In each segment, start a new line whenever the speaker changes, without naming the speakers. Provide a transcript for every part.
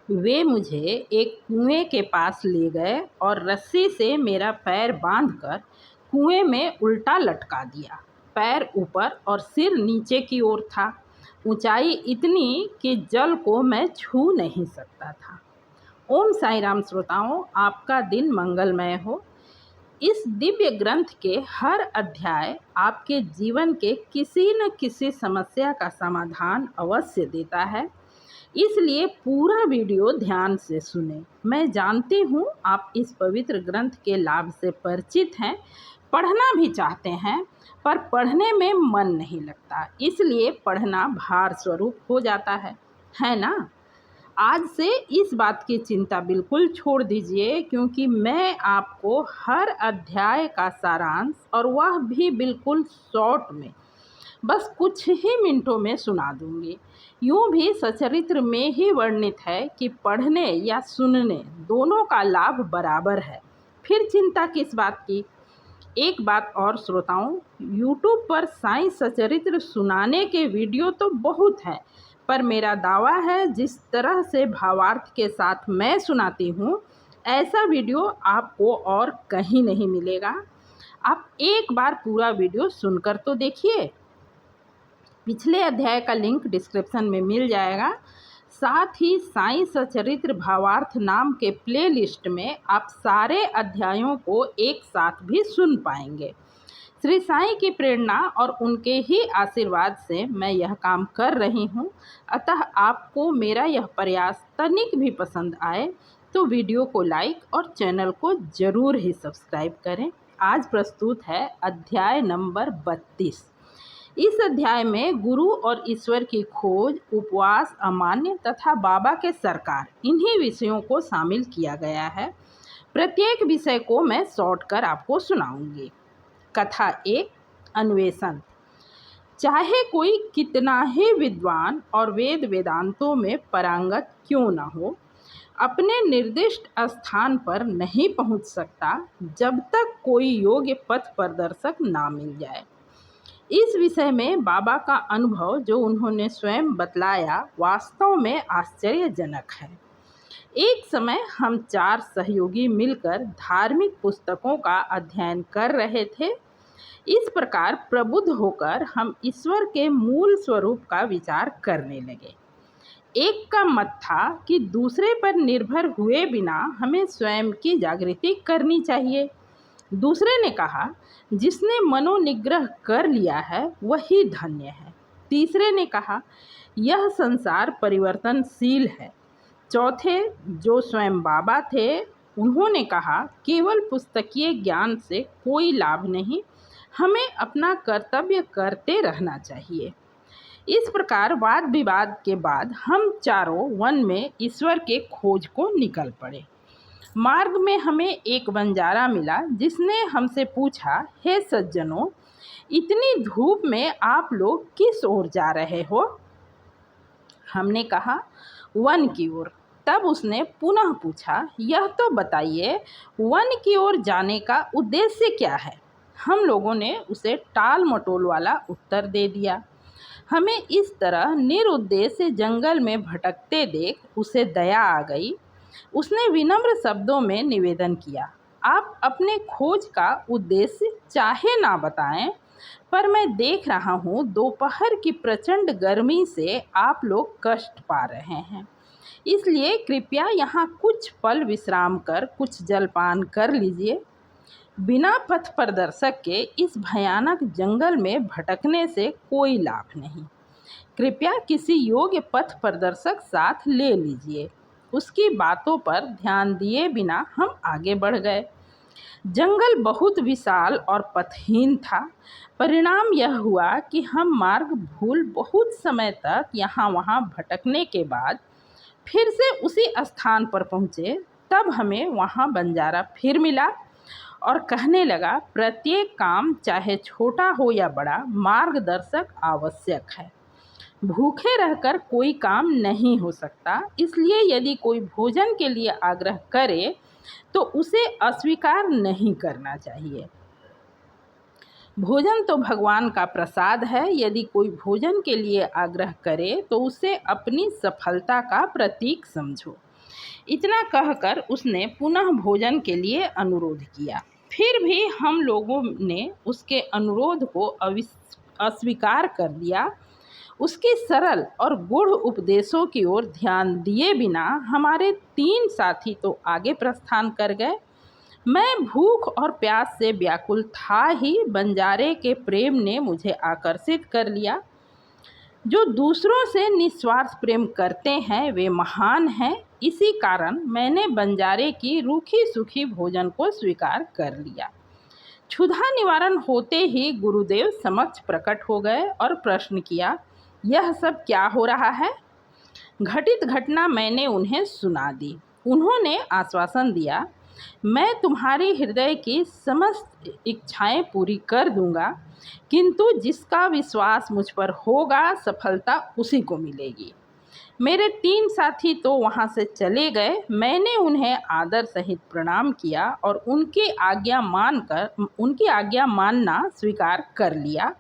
वे मुझे एक कुएं के पास ले गए और रस्सी से मेरा पैर बांधकर कुएं में उल्टा लटका दिया। पैर ऊपर और सिर नीचे की ओर था। ऊंचाई इतनी कि जल को मैं छू नहीं सकता था। ओम साई राम श्रोताओं, आपका दिन मंगलमय हो। इस दिव्य ग्रंथ के हर अध्याय आपके जीवन के किसी न किसी समस्या का समाधान अवश्य देता है, इसलिए पूरा वीडियो ध्यान से सुने। मैं जानती हूँ आप इस पवित्र ग्रंथ के लाभ से परिचित हैं, पढ़ना भी चाहते हैं, पर पढ़ने में मन नहीं लगता, इसलिए पढ़ना भार स्वरूप हो जाता है ना? आज से इस बात की चिंता बिल्कुल छोड़ दीजिए, क्योंकि मैं आपको हर अध्याय का सारांश, और वह भी बिल्कुल शॉर्ट में, बस कुछ ही मिनटों में सुना दूंगी। यूँ भी सचरित्र में ही वर्णित है कि पढ़ने या सुनने दोनों का लाभ बराबर है, फिर चिंता किस बात की। एक बात और श्रोताओं, YouTube पर साईं सचरित्र सुनाने के वीडियो तो बहुत हैं, पर मेरा दावा है जिस तरह से भावार्थ के साथ मैं सुनाती हूँ, ऐसा वीडियो आपको और कहीं नहीं मिलेगा। आप एक बार पूरा वीडियो सुनकर तो देखिए। पिछले अध्याय का लिंक डिस्क्रिप्शन में मिल जाएगा। साथ ही साईं सचरित्र भावार्थ नाम के प्लेलिस्ट में आप सारे अध्यायों को एक साथ भी सुन पाएंगे। श्री साईं की प्रेरणा और उनके ही आशीर्वाद से मैं यह काम कर रही हूँ, अतः आपको मेरा यह प्रयास तनिक भी पसंद आए तो वीडियो को लाइक और चैनल को ज़रूर ही सब्सक्राइब करें। आज प्रस्तुत है अध्याय नंबर 32। इस अध्याय में गुरु और ईश्वर की खोज, उपवास, अमान्य तथा बाबा के सरकार, इन्हीं विषयों को शामिल किया गया है। प्रत्येक विषय को मैं शॉर्ट कर आपको सुनाऊंगी। कथा 1, अन्वेषण। चाहे कोई कितना ही विद्वान और वेद वेदांतों में पारंगत क्यों न हो, अपने निर्दिष्ट स्थान पर नहीं पहुंच सकता जब तक कोई योग्य पथ प्रदर्शक ना मिल जाए। इस विषय में बाबा का अनुभव जो उन्होंने स्वयं बतलाया, वास्तव में आश्चर्यजनक है। एक समय हम 4 सहयोगी मिलकर धार्मिक पुस्तकों का अध्ययन कर रहे थे। इस प्रकार प्रबुद्ध होकर हम ईश्वर के मूल स्वरूप का विचार करने लगे। एक का मत था कि दूसरे पर निर्भर हुए बिना हमें स्वयं की जागृति करनी चाहिए। दूसरे ने कहा, जिसने मनोनिग्रह कर लिया है वही धन्य है। तीसरे ने कहा, यह संसार परिवर्तनशील है। चौथे, जो स्वयं बाबा थे, उन्होंने कहा, केवल पुस्तकीय ज्ञान से कोई लाभ नहीं, हमें अपना कर्तव्य करते रहना चाहिए। इस प्रकार वाद विवाद के बाद हम चारों वन में ईश्वर के खोज को निकल पड़े। मार्ग में हमें एक बंजारा मिला, जिसने हमसे पूछा, हे सज्जनों, इतनी धूप में आप लोग किस ओर जा रहे हो? हमने कहा, वन की ओर। तब उसने पुनः पूछा, यह तो बताइए, वन की ओर जाने का उद्देश्य क्या है? हम लोगों ने उसे टाल मटोल वाला उत्तर दे दिया। हमें इस तरह निरुद्देश्य जंगल में भटकते देख उसे दया आ गई। उसने विनम्र शब्दों में निवेदन किया, आप अपने खोज का उद्देश्य चाहे ना बताएं, पर मैं देख रहा हूँ दोपहर की प्रचंड गर्मी से आप लोग कष्ट पा रहे हैं, इसलिए कृपया यहाँ कुछ पल विश्राम कर कुछ जलपान कर लीजिए। बिना पथ प्रदर्शक के इस भयानक जंगल में भटकने से कोई लाभ नहीं। कृपया किसी योग्य पथ प्रदर्शक साथ ले लीजिए। उसकी बातों पर ध्यान दिए बिना हम आगे बढ़ गए। जंगल बहुत विशाल और पथहीन था। परिणाम यह हुआ कि हम मार्ग भूल बहुत समय तक यहाँ वहाँ भटकने के बाद फिर से उसी स्थान पर पहुँचे। तब हमें वहाँ बंजारा फिर मिला और कहने लगा, प्रत्येक काम चाहे छोटा हो या बड़ा, मार्गदर्शक आवश्यक है। भूखे रहकर कोई काम नहीं हो सकता, इसलिए यदि कोई भोजन के लिए आग्रह करे तो उसे अस्वीकार नहीं करना चाहिए। भोजन तो भगवान का प्रसाद है। यदि कोई भोजन के लिए आग्रह करे तो उसे अपनी सफलता का प्रतीक समझो। इतना कहकर उसने पुनः भोजन के लिए अनुरोध किया। फिर भी हम लोगों ने उसके अनुरोध को अस्वीकार कर दिया। उसकी सरल और गूढ़ उपदेशों की ओर ध्यान दिए बिना हमारे 3 साथी तो आगे प्रस्थान कर गए। मैं भूख और प्यास से व्याकुल था ही बंजारे के प्रेम ने मुझे आकर्षित कर लिया। जो दूसरों से निस्वार्थ प्रेम करते हैं वे महान हैं। इसी कारण मैंने बंजारे की रूखी सूखी भोजन को स्वीकार कर लिया। क्षुधा निवारण होते ही गुरुदेव समक्ष प्रकट हो गए और प्रश्न किया, यह सब क्या हो रहा है? घटित घटना मैंने उन्हें सुना दी। उन्होंने आश्वासन दिया, मैं तुम्हारी हृदय की समस्त इच्छाएं पूरी कर दूंगा, किंतु जिसका विश्वास मुझ पर होगा सफलता उसी को मिलेगी। मेरे 3 साथी तो वहाँ से चले गए। मैंने उन्हें आदर सहित प्रणाम किया और उनकी आज्ञा मानना स्वीकार कर लिया।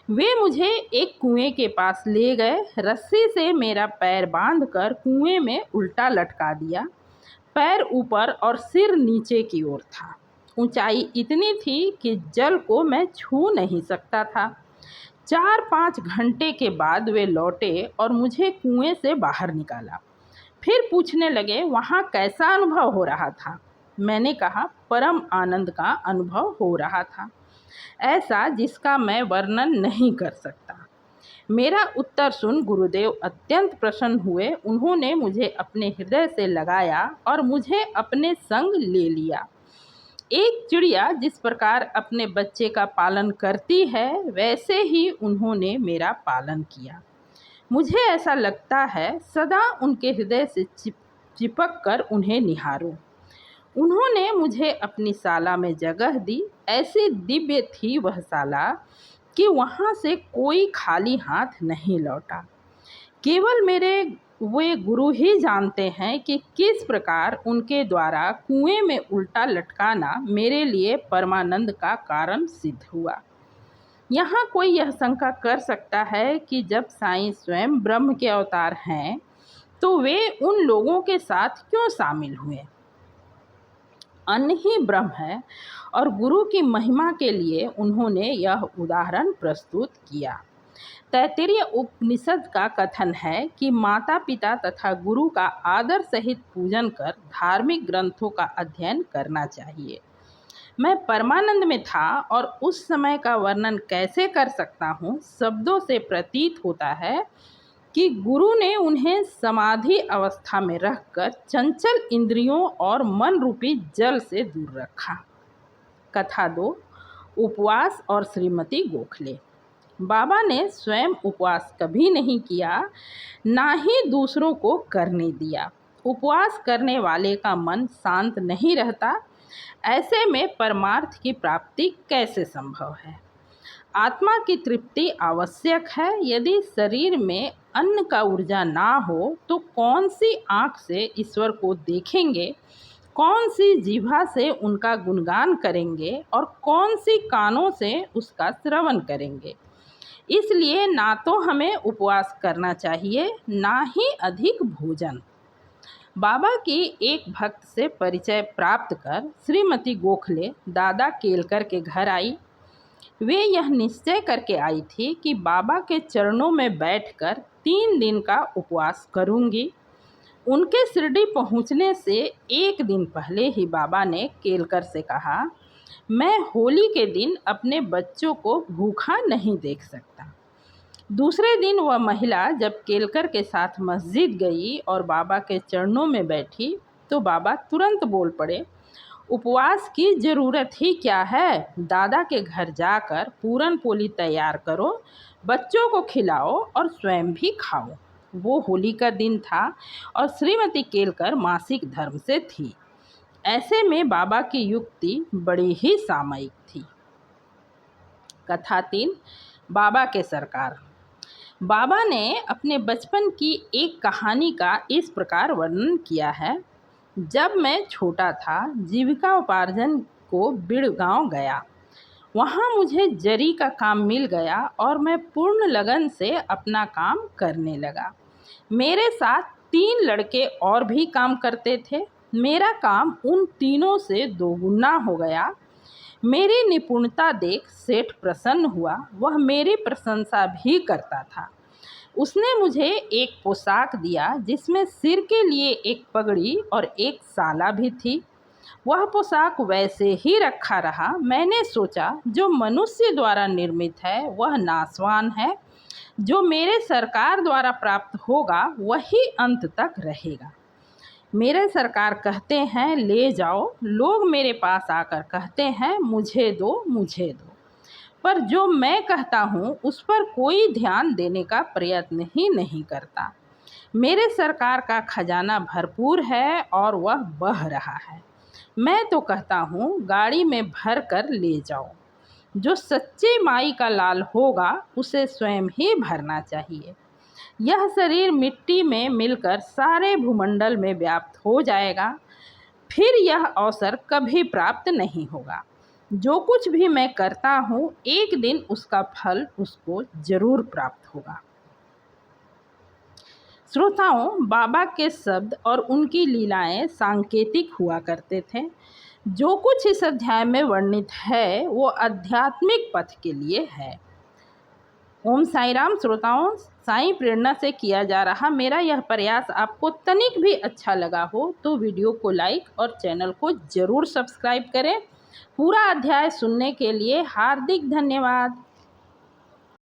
वे मुझे एक कुएं के पास ले गए। रस्सी से मेरा पैर बांधकर कुएं में उल्टा लटका दिया। पैर ऊपर और सिर नीचे की ओर था। ऊंचाई इतनी थी कि जल को मैं छू नहीं सकता था। 4-5 घंटे के बाद वे लौटे और मुझे कुएं से बाहर निकाला। फिर पूछने लगे, वहाँ कैसा अनुभव हो रहा था? मैंने कहा, परम आनंद का अनुभव हो रहा था, ऐसा जिसका मैं वर्णन नहीं कर सकता। मेरा उत्तर सुन गुरुदेव अत्यंत प्रसन्न हुए। उन्होंने मुझे अपने हृदय से लगाया और मुझे अपने संग ले लिया। एक चिड़िया जिस प्रकार अपने बच्चे का पालन करती है, वैसे ही उन्होंने मेरा पालन किया। मुझे ऐसा लगता है सदा उनके हृदय से चिपक कर उन्हें निहारूं। उन्होंने मुझे अपनी शाला में जगह दी। ऐसी दिव्य थी वह शाला कि वहाँ से कोई खाली हाथ नहीं लौटा। केवल मेरे वे गुरु ही जानते हैं कि किस प्रकार उनके द्वारा कुएं में उल्टा लटकाना मेरे लिए परमानंद का कारण सिद्ध हुआ। यहाँ कोई यह शंका कर सकता है कि जब साईं स्वयं ब्रह्म के अवतार हैं तो वे उन लोगों के साथ क्यों शामिल हुए? अन्न ही ब्रह्म है और गुरु की महिमा के लिए उन्होंने यह उदाहरण प्रस्तुत किया। तैत्तिरीय उपनिषद का कथन है कि माता पिता तथा गुरु का आदर सहित पूजन कर धार्मिक ग्रंथों का अध्ययन करना चाहिए। मैं परमानंद में था और उस समय का वर्णन कैसे कर सकता हूँ। शब्दों से प्रतीत होता है कि गुरु ने उन्हें समाधि अवस्था में रखकर चंचल इंद्रियों और मन रूपी जल से दूर रखा। कथा 2, उपवास और श्रीमती गोखले। बाबा ने स्वयं उपवास कभी नहीं किया, ना ही दूसरों को करने दिया। उपवास करने वाले का मन शांत नहीं रहता। ऐसे में परमार्थ की प्राप्ति कैसे संभव है? आत्मा की तृप्ति आवश्यक है। यदि शरीर में अन्न का ऊर्जा ना हो तो कौन सी आँख से ईश्वर को देखेंगे, कौन सी जिह्वा से उनका गुणगान करेंगे और कौन सी कानों से उसका श्रवण करेंगे। इसलिए ना तो हमें उपवास करना चाहिए, ना ही अधिक भोजन। बाबा की एक भक्त से परिचय प्राप्त कर श्रीमती गोखले दादा केलकर के घर आई। वे यह निश्चय करके आई थी कि बाबा के चरणों में बैठकर 3 दिन का उपवास करूंगी। उनके शिरडी पहुंचने से 1 दिन पहले ही बाबा ने केलकर से कहा, मैं होली के दिन अपने बच्चों को भूखा नहीं देख सकता। दूसरे दिन वह महिला जब केलकर के साथ मस्जिद गई और बाबा के चरणों में बैठी तो बाबा तुरंत बोल पड़े, उपवास की ज़रूरत ही क्या है? दादा के घर जाकर पूरन पोली तैयार करो, बच्चों को खिलाओ और स्वयं भी खाओ। वो होली का दिन था और श्रीमती केलकर मासिक धर्म से थी। ऐसे में बाबा की युक्ति बड़ी ही सामयिक थी। कथा 3, बाबा के सरकार। बाबा ने अपने बचपन की एक कहानी का इस प्रकार वर्णन किया है। जब मैं छोटा था, जीविका उपार्जन को बिड़गांव गया। वहाँ मुझे जरी का काम मिल गया और मैं पूर्ण लगन से अपना काम करने लगा। मेरे साथ 3 लड़के और भी काम करते थे। मेरा काम उन तीनों से दोगुना हो गया। मेरी निपुणता देख सेठ प्रसन्न हुआ। वह मेरी प्रशंसा भी करता था। उसने मुझे एक पोशाक दिया जिसमें सिर के लिए एक पगड़ी और एक साला भी थी। वह पोशाक वैसे ही रखा रहा। मैंने सोचा, जो मनुष्य द्वारा निर्मित है वह नाशवान है, जो मेरे सरकार द्वारा प्राप्त होगा वही अंत तक रहेगा। मेरे सरकार कहते हैं ले जाओ, लोग मेरे पास आकर कहते हैं मुझे दो मुझे दो, पर जो मैं कहता हूँ उस पर कोई ध्यान देने का प्रयत्न ही नहीं करता। मेरे सरकार का खजाना भरपूर है और वह बह रहा है। मैं तो कहता हूँ गाड़ी में भर कर ले जाओ। जो सच्चे माई का लाल होगा उसे स्वयं ही भरना चाहिए। यह शरीर मिट्टी में मिलकर सारे भूमंडल में व्याप्त हो जाएगा, फिर यह अवसर कभी प्राप्त नहीं होगा। जो कुछ भी मैं करता हूँ एक दिन उसका फल उसको जरूर प्राप्त होगा। श्रोताओं, बाबा के शब्द और उनकी लीलाएं सांकेतिक हुआ करते थे। जो कुछ इस अध्याय में वर्णित है वो आध्यात्मिक पथ के लिए है। ओम साई राम। श्रोताओं, साईं प्रेरणा से किया जा रहा मेरा यह प्रयास आपको तनिक भी अच्छा लगा हो तो वीडियो को लाइक और चैनल को ज़रूर सब्सक्राइब करें। पूरा अध्याय सुनने के लिए हार्दिक धन्यवाद।